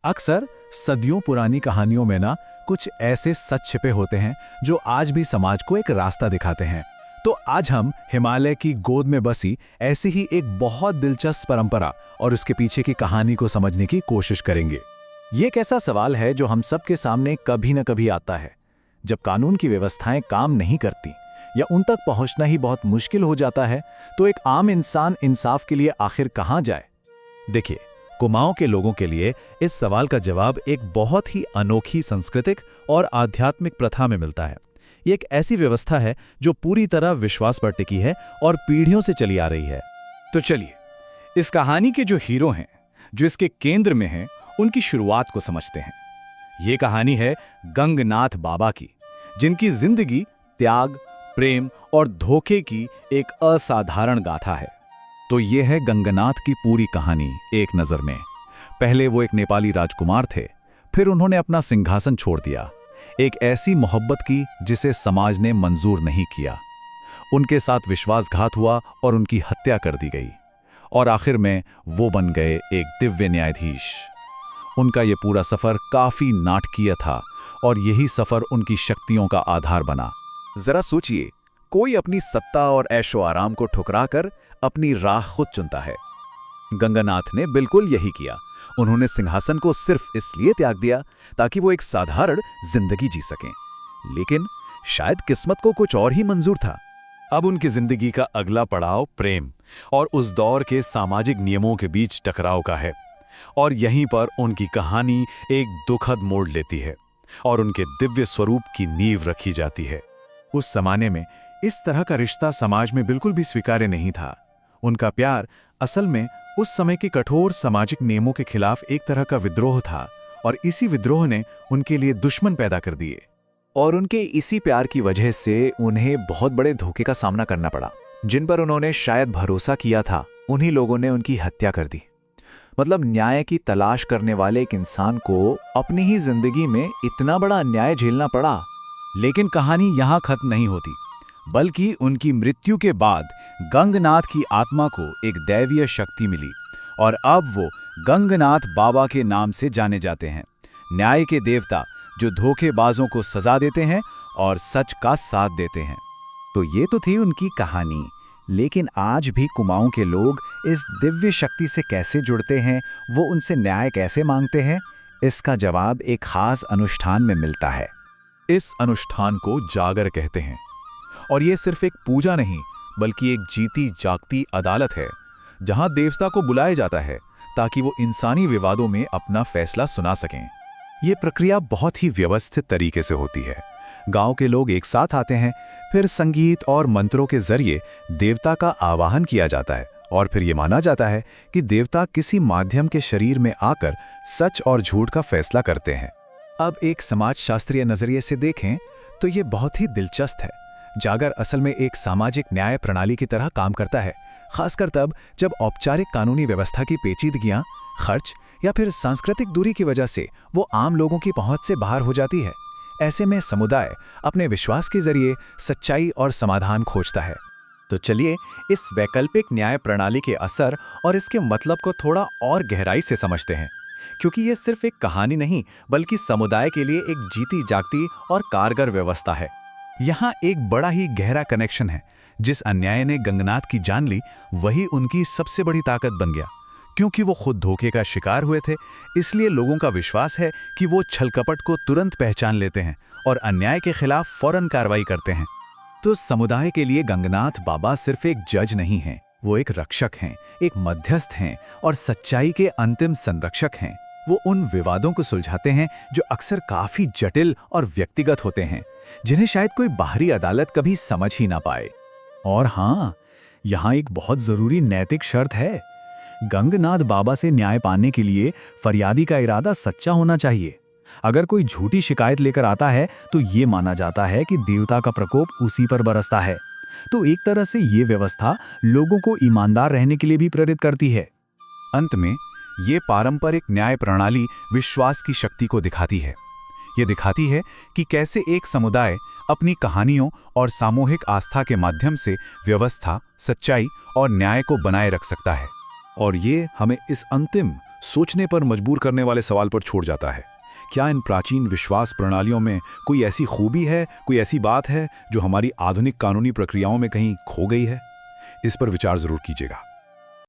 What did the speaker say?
अक्सर सदियों पुरानी कहानियों में ना कुछ ऐसे सच छिपे होते हैं जो आज भी समाज को एक रास्ता दिखाते हैं। तो आज हम हिमालय की गोद में बसी ऐसी ही एक बहुत दिलचस्प परंपरा और उसके पीछे की कहानी को समझने की कोशिश करेंगे। ये एक ऐसा सवाल है जो हम सबके सामने कभी न कभी आता है, जब कानून की व्यवस्थाएं काम नहीं करती या उन तक पहुंचना ही बहुत मुश्किल हो जाता है, तो एक आम इंसान इंसाफ के लिए आखिर कहां जाए। देखिए, कुमाऊं के लोगों के लिए इस सवाल का जवाब एक बहुत ही अनोखी सांस्कृतिक और आध्यात्मिक प्रथा में मिलता है। ये एक ऐसी व्यवस्था है जो पूरी तरह विश्वास पर टिकी है और पीढ़ियों से चली आ रही है। तो चलिए, इस कहानी के जो हीरो हैं, जो इसके केंद्र में हैं, उनकी शुरुआत को समझते हैं। ये कहानी है गंगनाथ बाबा की, जिनकी जिंदगी त्याग, प्रेम और धोखे की एक असाधारण गाथा है। तो ये है गंगनाथ की पूरी कहानी एक नज़र में। पहले वो एक नेपाली राजकुमार थे, फिर उन्होंने अपना सिंहासन छोड़ दिया, एक ऐसी मोहब्बत की जिसे समाज ने मंजूर नहीं किया। उनके साथ विश्वासघात हुआ और उनकी हत्या कर दी गई, और आखिर में वो बन गए एक दिव्य न्यायाधीश। उनका ये पूरा सफर काफी नाटकीय था और यही सफर उनकी शक्तियों का आधार बना। जरा सोचिए, कोई अपनी सत्ता और ऐशो आराम को ठुकराकर अपनी राह खुद चुनता है। गंगनाथ ने बिल्कुल यही किया। उन्होंने सिंहासन को सिर्फ इसलिए त्याग दिया ताकि वो एक साधारण जिंदगी जी सकें। लेकिन शायद किस्मत को कुछ और ही मंजूर था। अब उनकी जिंदगी का अगला पड़ाव प्रेम और उस दौर के सामाजिक नियमों के बीच टकराव का है, और यहीं पर उनकी कहानी एक दुखद मोड़ लेती है और उनके दिव्य स्वरूप की नींव रखी जाती है। उस जमाने में इस तरह का रिश्ता समाज में बिल्कुल भी स्वीकार्य नहीं था। उनका प्यार असल में उस समय के कठोर सामाजिक नियमों के खिलाफ एक तरह का विद्रोह था, और इसी विद्रोह ने उनके लिए दुश्मन पैदा कर दिए। और उनके इसी प्यार की वजह से उन्हें बहुत बड़े धोखे का सामना करना पड़ा। जिन पर उन्होंने शायद भरोसा किया था, उन्हीं लोगों ने उनकी हत्या कर दी। मतलब न्याय की तलाश करने वाले एक इंसान को अपनी ही जिंदगी में इतना बड़ा अन्याय झेलना पड़ा। लेकिन कहानी यहां खत्म नहीं होती, बल्कि उनकी मृत्यु के बाद गंगनाथ की आत्मा को एक दैवीय शक्ति मिली, और अब वो गंगनाथ बाबा के नाम से जाने जाते हैं। न्याय के देवता जो धोखेबाजों को सजा देते हैं और सच का साथ देते हैं। तो ये तो थी उनकी कहानी, लेकिन आज भी कुमाऊं के लोग इस दिव्य शक्ति से कैसे जुड़ते हैं, वो उनसे न्याय कैसे मांगते हैं, इसका जवाब एक खास अनुष्ठान में मिलता है। इस अनुष्ठान को जागर कहते हैं, और ये सिर्फ एक पूजा नहीं बल्कि एक जीती जागती अदालत है, जहां देवता को बुलाया जाता है ताकि वो इंसानी विवादों में अपना फैसला सुना सकें। ये प्रक्रिया बहुत ही व्यवस्थित तरीके से होती है। गांव के लोग एक साथ आते हैं, फिर संगीत और मंत्रों के जरिए देवता का आवाहन किया जाता है, और फिर ये माना जाता है कि देवता किसी माध्यम के शरीर में आकर सच और झूठ का फैसला करते हैं। अब एक समाजशास्त्रीय नजरिए से देखें तो ये बहुत ही दिलचस्प है। जागर असल में एक सामाजिक न्याय प्रणाली की तरह काम करता है, खासकर तब जब औपचारिक कानूनी व्यवस्था की पेचीदगियां, खर्च या फिर सांस्कृतिक दूरी की वजह से वो आम लोगों की पहुंच से बाहर हो जाती है। ऐसे में समुदाय अपने विश्वास के जरिए सच्चाई और समाधान खोजता है। तो चलिए, इस वैकल्पिक न्याय प्रणाली के असर और इसके मतलब को थोड़ा और गहराई से समझते हैं, क्योंकि ये सिर्फ एक कहानी नहीं बल्कि समुदाय के लिए एक जीती जागती और कारगर व्यवस्था है। यहाँ एक बड़ा ही गहरा कनेक्शन है। जिस अन्याय ने गंगनाथ की जान ली, वही उनकी सबसे बड़ी ताकत बन गया। क्योंकि वो खुद धोखे का शिकार हुए थे, इसलिए लोगों का विश्वास है कि वो छलकपट को तुरंत पहचान लेते हैं और अन्याय के खिलाफ फौरन कार्रवाई करते हैं। तो समुदाय के लिए गंगनाथ बाबा सिर्फ एक जज नहीं हैं, वो एक रक्षक हैं, एक मध्यस्थ हैं और सच्चाई के अंतिम संरक्षक हैं। वो उन विवादों को सुलझाते हैं जो अक्सर काफी जटिल और व्यक्तिगत होते हैं, जिन्हें शायद कोई बाहरी अदालत कभी समझ ही ना पाए। और हाँ, यहाँ एक बहुत जरूरी नैतिक शर्त है। गंगनाथ बाबा से न्याय पाने के लिए फरियादी का इरादा सच्चा होना चाहिए। अगर कोई झूठी शिकायत लेकर आता है तो ये माना जाता है कि देवता का प्रकोप उसी पर बरसता है। तो एक तरह से ये व्यवस्था लोगों को ईमानदार रहने के लिए भी प्रेरित करती है। अंत में ये पारंपरिक न्याय प्रणाली विश्वास की शक्ति को दिखाती है। ये दिखाती है कि कैसे एक समुदाय अपनी कहानियों और सामूहिक आस्था के माध्यम से व्यवस्था, सच्चाई और न्याय को बनाए रख सकता है। और ये हमें इस अंतिम सोचने पर मजबूर करने वाले सवाल पर छोड़ जाता है। क्या इन प्राचीन विश्वास प्रणालियों में कोई ऐसी खूबी है, कोई ऐसी बात है जो हमारी आधुनिक कानूनी प्रक्रियाओं में कहीं खो गई है? इस पर विचार जरूर कीजिएगा।